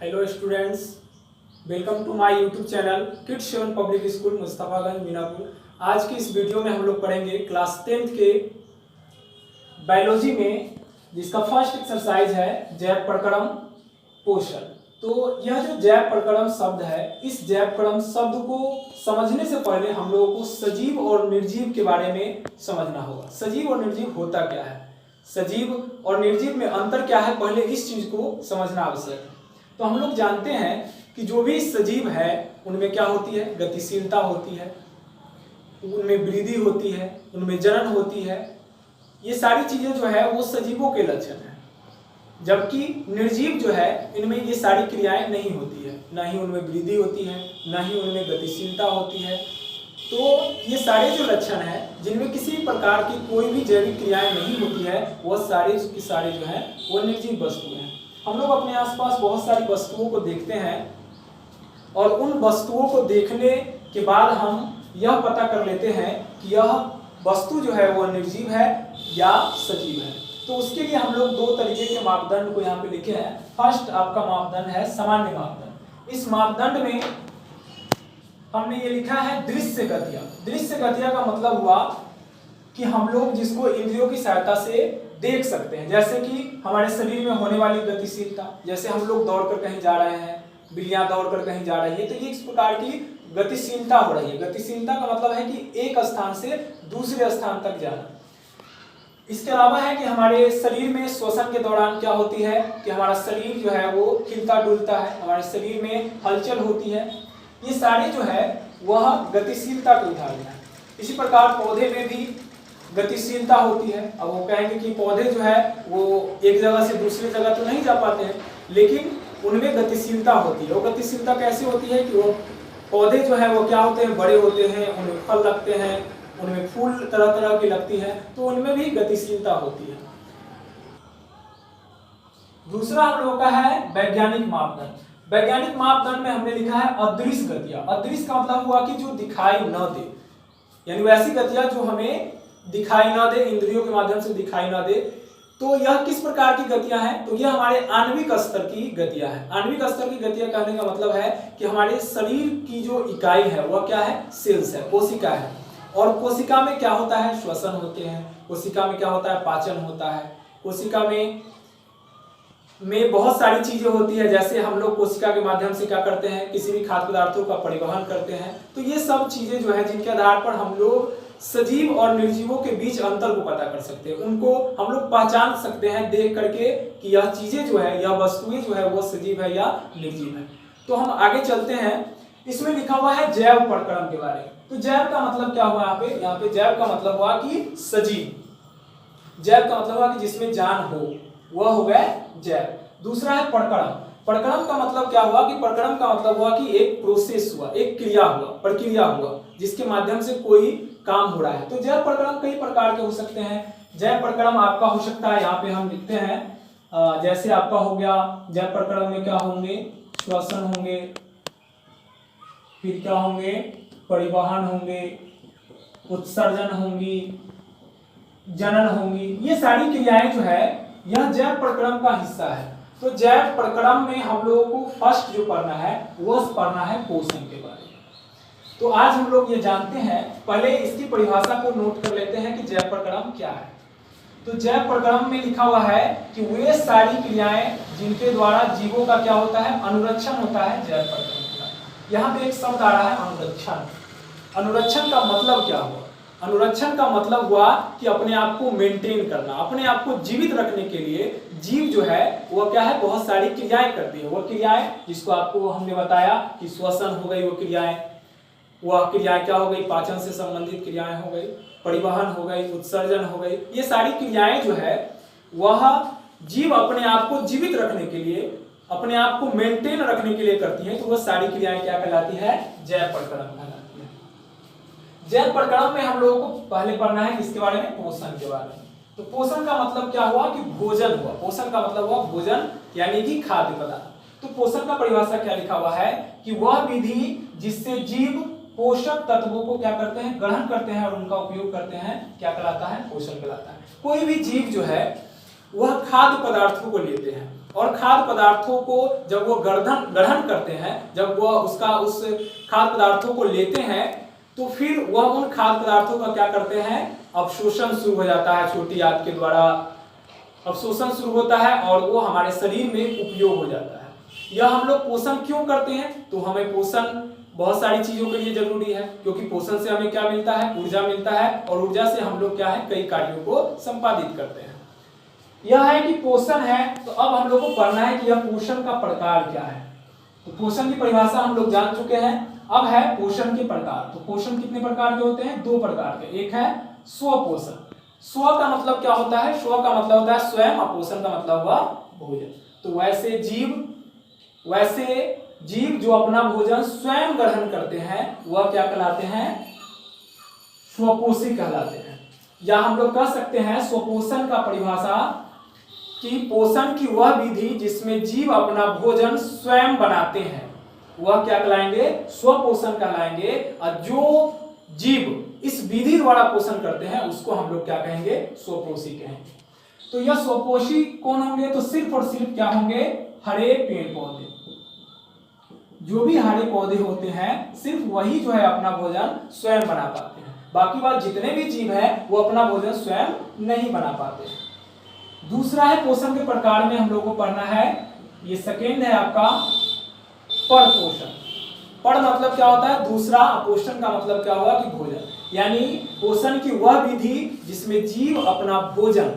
Hello students, welcome to my YouTube channel kids 7 public school Mustafaganj Minapur. आज की इस video में हम लोग पढ़ेंगे क्लास 10th के बायोलॉजी में, जिसका फर्स्ट एक्सरसाइज है जैव प्रकरण पोषण। तो यह जो जैव प्रकरण शब्द है, इस जैव प्रकरण शब्द को समझने से पहले हम लोगों को सजीव और निर्जीव के बारे में समझना होगा। सजीव और निर्जीव होता क्या है, सजीव और निर्जीव में अंतर क्या है, पहले इस चीज को समझना आवश्यक है। तो हम लोग जानते हैं कि जो भी सजीव है उनमें क्या होती है, गतिशीलता होती है, उनमें वृद्धि होती है, उनमें जनन होती है। ये सारी चीजें जो है वो सजीवों के लक्षण हैं। जबकि निर्जीव जो है इनमें ये सारी क्रियाएं नहीं होती है, ना ही उनमें वृद्धि होती है, ना ही उनमें गतिशीलता होती है। तो ये सारे जो लक्षण हैं जिनमें किसी प्रकार की कोई भी जैविक क्रियाएं नहीं होती है, वह सारे की सारे जो है वो निर्जीव वस्तु हैं। हम लोग अपने आसपास बहुत सारी वस्तुओं को देखते हैं और उन वस्तुओं को देखने के बाद हम यह पता कर लेते हैं कि यह वस्तु जो है वह निर्जीव है या सजीव है। तो उसके लिए हम लोग दो तरीके के मापदंड को यहाँ पे लिखे हैं। फर्स्ट आपका मापदंड है सामान्य मापदंड। इस मापदंड में हमने ये लिखा है दृश्य गतियां। दृश्य गतियां का मतलब हुआ कि हम लोग जिसको इंद्रियों की सहायता से देख सकते हैं, जैसे कि हमारे शरीर में होने वाली गतिशीलता। जैसे हम लोग दौड़कर कहीं जा रहे हैं, बिल्लियां दौड़कर कहीं जा रही है, तो ये इस प्रकार की गतिशीलता हो रही है। गतिशीलता का मतलब है कि एक स्थान से दूसरे स्थान तक जाना। इसके अलावा है कि हमारे शरीर में श्वसन के दौरान क्या होती है कि हमारा शरीर जो है वो हिलता डुलता है, हमारे शरीर में हलचल होती है। ये सारे जो है वह गतिशीलता के उदाहरण है। इसी प्रकार पौधे में भी गतिशीलता होती है। अब वो कहेंगे कि पौधे जो है वो एक जगह से दूसरी जगह तो नहीं जा पाते हैं, लेकिन उनमें गतिशीलता होती है। वो गतिशीलता कैसे होती है कि वो पौधे जो है वो क्या होते हैं, बड़े होते हैं, उनमें फल लगते हैं, उनमें फूल तरह तरह की लगती है, तो उनमें भी गतिशीलता होती है। दूसरा हम लोगों का है वैज्ञानिक मापदंड। वैज्ञानिक मापदंड में हमने लिखा है अदृश्य गतियां। अदृश्य का मतलब हुआ कि जो दिखाई न दे, यानी वैसी गतियां जो हमें दिखाई ना दे, इंद्रियों के माध्यम से दिखाई ना दे। तो यह किस प्रकार की गतियां हैं, तो यह हमारे आणविक स्तर की गतियां हैं। आणविक स्तर की गतियां कहने का मतलब है कि हमारे शरीर की जो इकाई है वह क्या है, सेल्स है, कोशिका है। और कोशिका में क्या होता है, श्वसन होते हैं। कोशिका में क्या होता है, पाचन होता है। कोशिका में बहुत सारी चीजें होती है। जैसे हम लोग कोशिका के माध्यम से क्या करते हैं, किसी भी खाद्य पदार्थों का परिवहन करते हैं। तो ये सब चीजें जो है जिनके आधार पर हम लोग सजीव और निर्जीवों के बीच अंतर को पता कर सकते हैं, उनको हम लोग पहचान सकते हैं देख करके कि यह चीजें जो है, यह वस्तुएं जो है वो सजीव है या निर्जीव है। तो हम आगे चलते हैं। इसमें लिखा हुआ है जैव प्रकरण के बारे में। तो जैव का मतलब क्या हुआ यहाँ पे जैव का मतलब हुआ कि सजीव। जैव का मतलब हुआ कि जिसमें जान हो, वह हो गया जैव। दूसरा है प्रकरण। प्रकरण का मतलब क्या हुआ कि प्रकरण का मतलब हुआ कि एक प्रोसेस हुआ, एक क्रिया हुआ, प्रक्रिया हुआ, जिसके माध्यम से कोई काम हो रहा है। तो जैव प्रकरण कई प्रकार के हो सकते हैं। जैव प्रकरण आपका हो सकता है, यहाँ पे हम लिखते हैं, जैसे आपका हो गया जैव प्रकरण में क्या होंगे, श्वसन होंगे, फिर क्या होंगे, परिवहन होंगे, उत्सर्जन होंगी, जनन होंगी। ये सारी क्रियाएं जो है यह जैव प्रकरण का हिस्सा है। तो जैव प्रकरण में हम लोगों को फर्स्ट जो पढ़ना है वह पढ़ना है पोषण के बारे में। तो आज हम लोग ये जानते हैं, पहले इसकी परिभाषा को नोट कर लेते हैं कि जैव प्रकरण क्या है। तो जैव प्रकरण में लिखा हुआ है कि वे सारी क्रियाएं जिनके द्वारा जीवों का क्या होता है, अनुरक्षण होता है, जैव प्रकरण। यहाँ पे एक शब्द आ रहा है अनुरक्षण। अनुरक्षण का मतलब क्या हुआ, अनुरक्षण का मतलब हुआ कि अपने आप को मेंटेन करना, अपने आप को जीवित रखने के लिए जीव जो है वह क्या है, बहुत सारी क्रियाएं करती है। वह क्रियाएं जिसको आपको हमने बताया कि श्वसन हो गई, वह क्रियाएं क्या हो गई, पाचन से संबंधित क्रियाएं हो गई, परिवहन हो गई, उत्सर्जन हो गई। ये सारी क्रियाएं जो है वह जीव अपने आप को जीवित रखने के लिए, अपने आप को मेंटेन रखने के लिए करती है। तो वह सारी क्रियाएं क्या कहलाती है, जैव प्रकरण कहलाती है। जैव प्रकरण में हम लोगों को पहले पढ़ना है किसके बारे में, पोषण के बारे में। तो पोषण का मतलब क्या हुआ कि भोजन हुआ। पोषण का मतलब हुआ भोजन, यानी कि खाद्य पदार्थ। तो पोषण का परिभाषा क्या लिखा हुआ है कि वह विधि जिससे जीव पोषक तत्वों को क्या करते हैं, ग्रहण करते हैं और उनका उपयोग करते हैं, क्या कहलाता है, पोषण कहलाता है। कोई भी जीव जो है वह खाद्य पदार्थों को लेते हैं, और खाद्य पदार्थों को जब वो ग्रहण करते हैं, जब वह उस खाद्य पदार्थों को लेते हैं, तो फिर वह उन खाद्य पदार्थों का क्या करते हैं, अवशोषण शुरू हो जाता है। छोटी आंत के द्वारा अवशोषण शुरू होता है और वो हमारे शरीर में उपयोग हो जाता है। यह हम लोग पोषण क्यों करते हैं? तो हमें पोषण बहुत सारी चीजों के लिए जरूरी है, क्योंकि पोषण से हमें क्या मिलता है, ऊर्जा मिलता है, और ऊर्जा से हम लोग क्या है, कई कार्यों को संपादित करते हैं। यह है कि पोषण है। तो अब हम लोग को पढ़ना है कि यह पोषण का प्रकार क्या है। तो पोषण की परिभाषा हम लोग जान चुके हैं। अब है पोषण के प्रकार। तो पोषण कितने प्रकार के होते हैं? 2 प्रकार के। एक है स्वपोषण। स्व का मतलब क्या होता है? स्व का मतलब होता है स्वयं, और पोषण का मतलब हुआ भोजन। तो वैसे जीव जो अपना भोजन स्वयं ग्रहण करते हैं वह क्या कहलाते हैं? स्वपोषी कहलाते हैं। या हम लोग कह सकते हैं स्वपोषण का परिभाषा कि पोषण की वह विधि जिसमें जीव अपना भोजन स्वयं बनाते हैं वह क्या कहलाएंगे? स्वपोषण कहलाएंगे। और जो जीव इस विधि द्वारा पोषण करते हैं उसको हम लोग क्या कहेंगे? स्वपोषी कहेंगे। तो यह स्वपोषी कौन होंगे? तो सिर्फ और सिर्फ क्या होंगे? हरे पेड़ पौधे। जो भी हरे पौधे होते हैं सिर्फ वही जो है अपना भोजन स्वयं बना पाते हैं। बाकी बात जितने भी जीव है वो अपना भोजन स्वयं नहीं बना पाते। दूसरा है पोषण के प्रकार में हम लोगों को पढ़ना है, ये सेकेंड है आपका परपोषण। पर मतलब क्या होता है? दूसरा। पोषण का मतलब क्या हुआ कि भोजन। यानी पोषण की वह विधि जिसमें जीव अपना भोजन,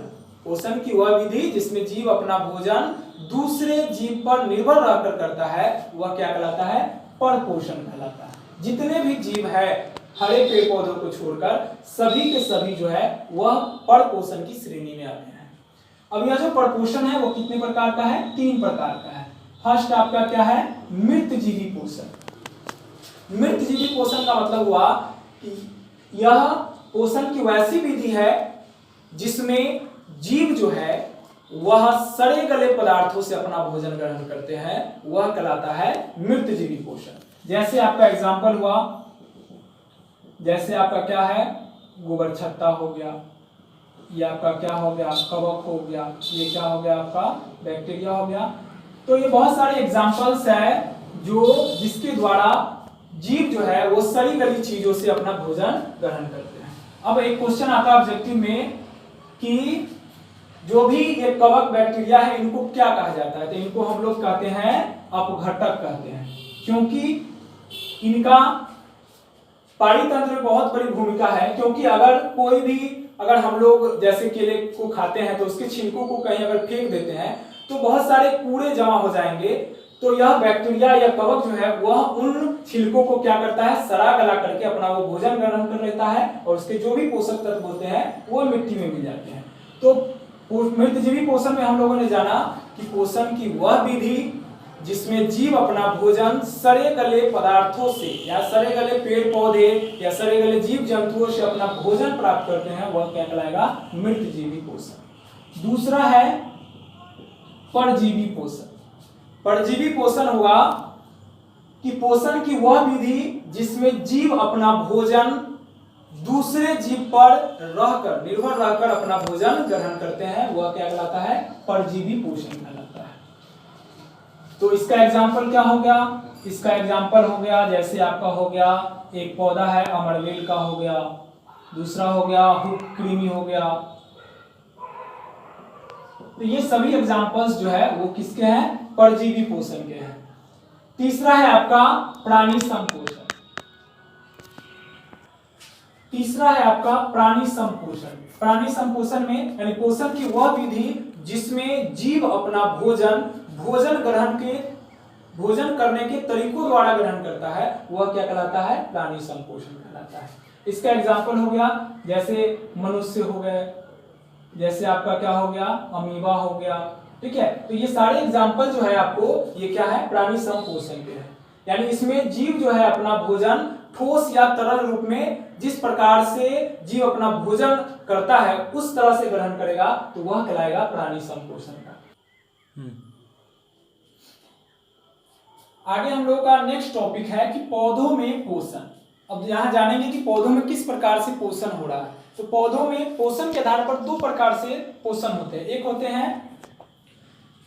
पोषण की वह विधि जिसमें जीव अपना भोजन दूसरे जीव पर निर्भर रहकर करता है वह क्या कहलाता है? परपोषण कहलाता है। जितने भी जीव है हरे पेड़ पौधों को छोड़कर सभी के सभी जो है वह परपोषण की श्रेणी में आते हैं। अब यह जो परपोषण है वो कितने प्रकार का है? 3 प्रकार का है। फर्स्ट आपका क्या है? मृतजीवी पोषण। मृतजीवी पोषण का मतलब हुआ कि यह पोषण की वैसी विधि है जिसमें जीव जो है वह सड़े गले पदार्थों से अपना भोजन ग्रहण करते हैं, वह कहलाता है मृतजीवी पोषण। जैसे आपका एग्जांपल हुआ, जैसे आपका क्या है? गोबर छत्ता हो गया, ये आपका क्या हो गया? कवक हो गया, ये क्या हो गया? आपका बैक्टीरिया हो गया। तो ये बहुत सारे एग्जांपल्स है जिसके द्वारा जीव जो है वो सड़ी गली चीजों से अपना भोजन ग्रहण करते हैं। अब एक क्वेश्चन आता है ऑब्जेक्टिव में कि जो भी ये कवक बैक्टीरिया है इनको क्या कहा जाता है? तो इनको हम लोग कहते हैं अपघटक कहते हैं, क्योंकि इनका पारितंत्र में बहुत बड़ी भूमिका है। क्योंकि अगर हम लोग जैसे केले को खाते हैं तो उसके छिलकों को कहीं अगर फेंक देते हैं तो बहुत सारे कूड़े जमा हो जाएंगे। तो यह बैक्टीरिया या कवक जो है वह उन छिलकों को क्या करता है? सड़ा गला करके अपना वो भोजन ग्रहण कर लेता है और उसके जो भी पोषक तत्व होते हैं वो मिट्टी में मिल जाते हैं। तो मृतजीवी पोषण में हम लोगों ने जाना कि पोषण की वह विधि जिसमें जीव अपना भोजन सड़े गले पदार्थों से या सड़े गले पेड़ पौधे या सड़े गले जीव जंतुओं से अपना भोजन प्राप्त करते हैं वह क्या कहलाएगा? मृतजीवी पोषण। दूसरा है परजीवी पोषण। परजीवी पोषण हुआ कि पोषण की वह विधि जिसमें जीव अपना भोजन दूसरे जीव पर निर्भर रहकर अपना भोजन ग्रहण करते हैं वह क्या कहलाता है? परजीवी पोषण कहलाता है। तो इसका एग्जाम्पल क्या हो गया? इसका एग्जाम्पल हो गया जैसे आपका हो गया एक पौधा है अमरवेल का हो गया, दूसरा हो गया हुक कृमि हो गया। तो ये सभी एग्जाम्पल्स जो है वो किसके हैं? परजीवी पोषण के हैं। तीसरा है आपका प्राणी संपोषण। तीसरा है आपका प्राणी संपोषण। प्राणी संपोषण में यानी पोषण की वह विधि जिसमें जीव अपना भोजन करने के तरीकों द्वारा ग्रहण करता है वह क्या कहलाता है? प्राणी संपोषण कहलाता है। इसका एग्जाम्पल हो गया जैसे मनुष्य हो गए, जैसे आपका क्या हो गया? अमीबा हो गया। ठीक है, तो ये सारे एग्जाम्पल जो है आपको ये क्या है? प्राणी संपोषण के हैं। यानी इसमें जीव जो है अपना भोजन ठोस या तरल रूप में जिस प्रकार से जीव अपना भोजन करता है उस तरह से ग्रहण करेगा तो वह कहलाएगा प्राणी संपोषण का। आगे हम लोग का नेक्स्ट टॉपिक है कि पौधों में पोषण। अब यहां जानेंगे कि पौधों में किस प्रकार से पोषण हो रहा है। तो पौधों में पोषण के आधार पर 2 प्रकार से पोषण होते हैं। एक होते हैं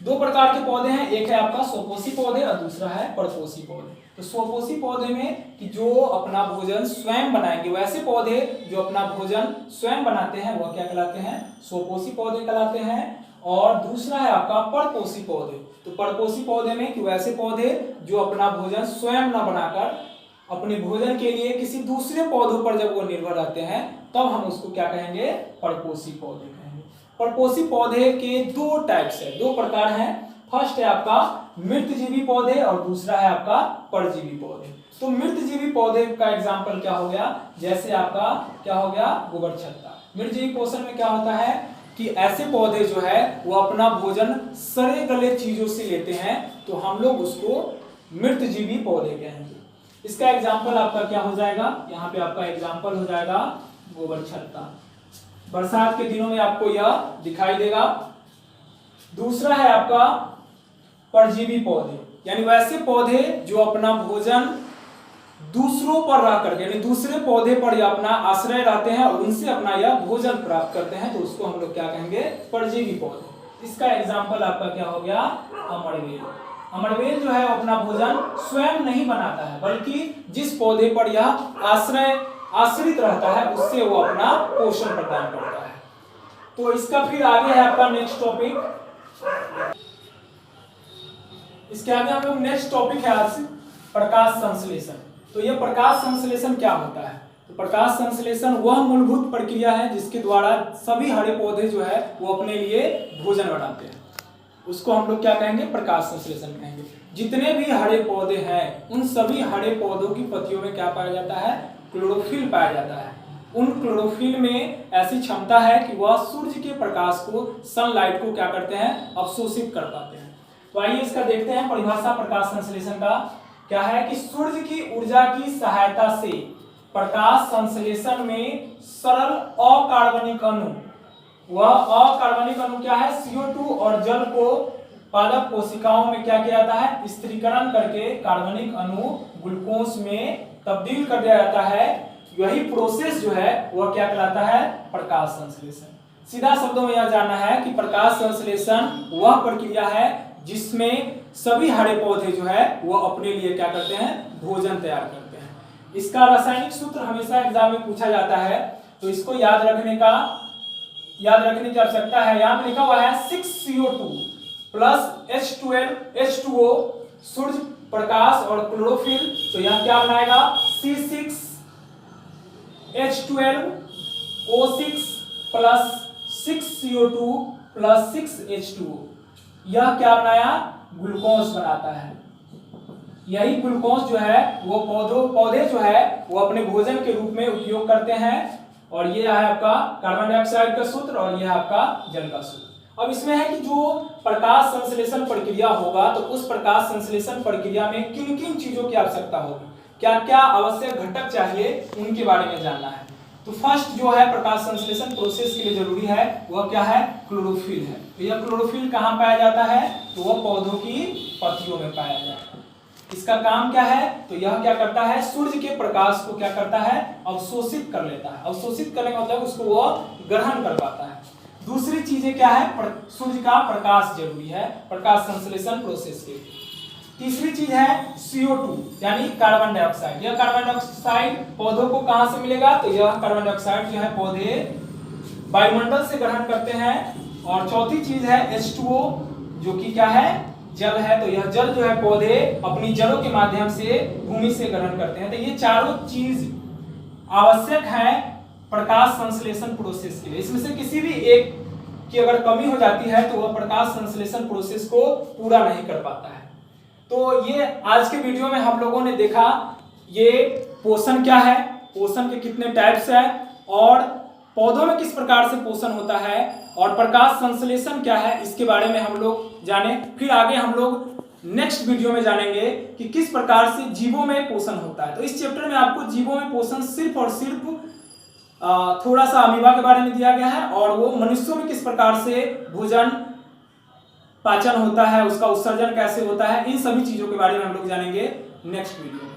दो प्रकार के पौधे हैं, एक है आपका स्वपोषी पौधे और दूसरा है परपोषी पौधे। तो स्वपोषी पौधे में कि जो अपना भोजन स्वयं बनाएंगे, वैसे पौधे जो अपना भोजन स्वयं बनाते हैं वह क्या कहलाते हैं, स्वपोषी पौधे कहलाते हैं। और दूसरा है आपका परपोषी पौधे। तो परपोषी पौधे में कि वैसे पौधे जो अपना भोजन स्वयं न बनाकर अपने भोजन के लिए किसी दूसरे पौधों पर जब वो निर्भर रहते हैं तब हम उसको क्या कहेंगे, परपोषी पौधे कहेंगे। परपोषी पौधे के दो टाइप्स है, दो प्रकार हैं। फर्स्ट है आपका मृतजीवी पौधे और दूसरा है आपका परजीवी पौधे। तो मृतजीवी पौधे का एग्जाम्पल क्या हो गया, जैसे आपका क्या हो गया, गोबर छत्ता। मृतजीवी पोषण में क्या होता है कि ऐसे पौधे जो है वो अपना भोजन सड़े गले चीजों से लेते हैं, तो हम लोग उसको मृतजीवी पौधे कहेंगे। इसका एग्जाम्पल आपका क्या हो जाएगा, यहाँ पे आपका एग्जाम्पल हो जाएगा गोबर छत्ता। बरसात के दिनों में आपको यह दिखाई देगा। दूसरा है आपका परजीवी पौधे, यानी वैसे पौधे जो अपना भोजन दूसरों पर रह करके, यानी दूसरे पौधे पर यह अपना आश्रय रहते हैं और उनसे अपना यह भोजन प्राप्त करते हैं, तो उसको हम लोग क्या कहेंगे, परजीवी पौधे। इसका एग्जाम्पल आपका क्या हो गया, अमरवेल। अमरवेल जो है अपना भोजन स्वयं नहीं बनाता है, बल्कि जिस पौधे पर यह आश्रित रहता है उससे वो अपना पोषण प्रदान करता है। तो इसका फिर आगे है आपका नेक्स्ट टॉपिक। इसके आगे हम लोग नेक्स्ट टॉपिक है आज प्रकाश संश्लेषण। तो यह प्रकाश संश्लेषण क्या होता है, तो प्रकाश संश्लेषण वह मूलभूत प्रक्रिया है जिसके द्वारा सभी हरे पौधे जो है वो अपने लिए भोजन बनाते हैं, उसको हम लोग क्या कहेंगे, प्रकाश संश्लेषण कहेंगे। जितने भी हरे पौधे हैं उन सभी हरे पौधों की पत्तियों में क्या पाया जाता है, क्लोरोफिल पाया जाता है। उन क्लोरोफिल में ऐसी क्षमता है कि वह सूर्य के प्रकाश को, सनलाइट को क्या करते हैं, अवशोषित कर पाते हैं। तो आइए इसका देखते हैं परिभाषा प्रकाश संश्लेषण का क्या है कि सूर्य की ऊर्जा की सहायता से प्रकाश संश्लेषण में सरल अकार्बनिक अणु, वह अकार्बनिक अणु क्या है, CO2 और जल को पादप कोशिकाओं में क्या किया जाता है, स्थिरीकरण करके कार्बनिक अणु ग्लूकोज में तब्दील कर दिया जाता है। यही प्रोसेस जो है वह क्या कहलाता है, प्रकाश संश्लेषण। सीधा शब्दों में यह जानना है कि प्रकाश संश्लेषण वह प्रक्रिया है जिसमें सभी हरे पौधे जो है वो अपने लिए क्या करते हैं, भोजन तैयार करते हैं। इसका रासायनिक सूत्र हमेशा एग्जाम में पूछा जाता है, तो इसको याद रखने की आवश्यकता है। यहाँ पे लिखा हुआ है 6CO2 plus H2O, Surya Prakash और क्लोरोफिल, तो यह क्या बनाएगा, C6H12O6 plus 6CO2 plus 6H2O, यह क्या बनाया, ग्लूकोज बनाता है। यही ग्लूकोज जो है वो पौधे जो है वो अपने भोजन के रूप में उपयोग करते हैं। और ये है आपका कार्बन डाइऑक्साइड का सूत्र और ये है आपका जल का सूत्र। अब इसमें है कि जो प्रकाश संश्लेषण प्रक्रिया होगा तो उस प्रकाश संश्लेषण प्रक्रिया में किन किन चीजों की आवश्यकता होगी, क्या क्या आवश्यक घटक चाहिए, उनके बारे में जानना है। तो फर्स्ट जो है प्रकाश संश्लेषण प्रोसेस के लिए जरूरी है वह क्या है, क्लोरोफिल है। तो यह क्लोरोफिल कहाँ पाया जाता है, तो वह पौधों की पत्तियों में पाया जाता है। इसका काम क्या है, तो यह क्या करता है, सूर्य के प्रकाश को क्या करता है, अवशोषित कर लेता है। अवशोषित करने का मतलब उसको वह ग्रहण कर पाता है। दूसरी चीजें क्या है, सूर्य का प्रकाश जरूरी है प्रकाश संश्लेषण प्रोसेस के। तीसरी चीज है CO2 यानी कार्बन डाइऑक्साइड। यह कार्बन डाइऑक्साइड पौधों को कहां से मिलेगा, तो यह कार्बन डाइऑक्साइड जो है पौधे वायुमंडल से ग्रहण करते हैं। और चौथी चीज है H2O जो कि क्या है, जल है। तो यह जल जो है पौधे अपनी जड़ों के माध्यम से भूमि से ग्रहण करते हैं। तो ये चारों चीज आवश्यक है प्रकाश संश्लेषण प्रोसेस के लिए। इसमें से किसी भी एक की अगर कमी हो जाती है तो वह प्रकाश संश्लेषण प्रोसेस को पूरा नहीं कर पाता है। तो ये आज के वीडियो में हम लोगों ने देखा ये पोषण क्या है, पोषण के कितने टाइप्स है और पौधों में किस प्रकार से पोषण होता है और प्रकाश संश्लेषण क्या है, इसके बारे में हम लोग जाने। फिर आगे हम लोग नेक्स्ट वीडियो में जानेंगे कि किस प्रकार से जीवों में पोषण होता है। तो इस चैप्टर में आपको जीवों में पोषण सिर्फ और सिर्फ थोड़ा सा अमीबा के बारे में दिया गया है और वो मनुष्यों में किस प्रकार से भोजन पाचन होता है, उसका उत्सर्जन कैसे होता है, इन सभी चीजों के बारे में हम लोग जानेंगे नेक्स्ट वीडियो में।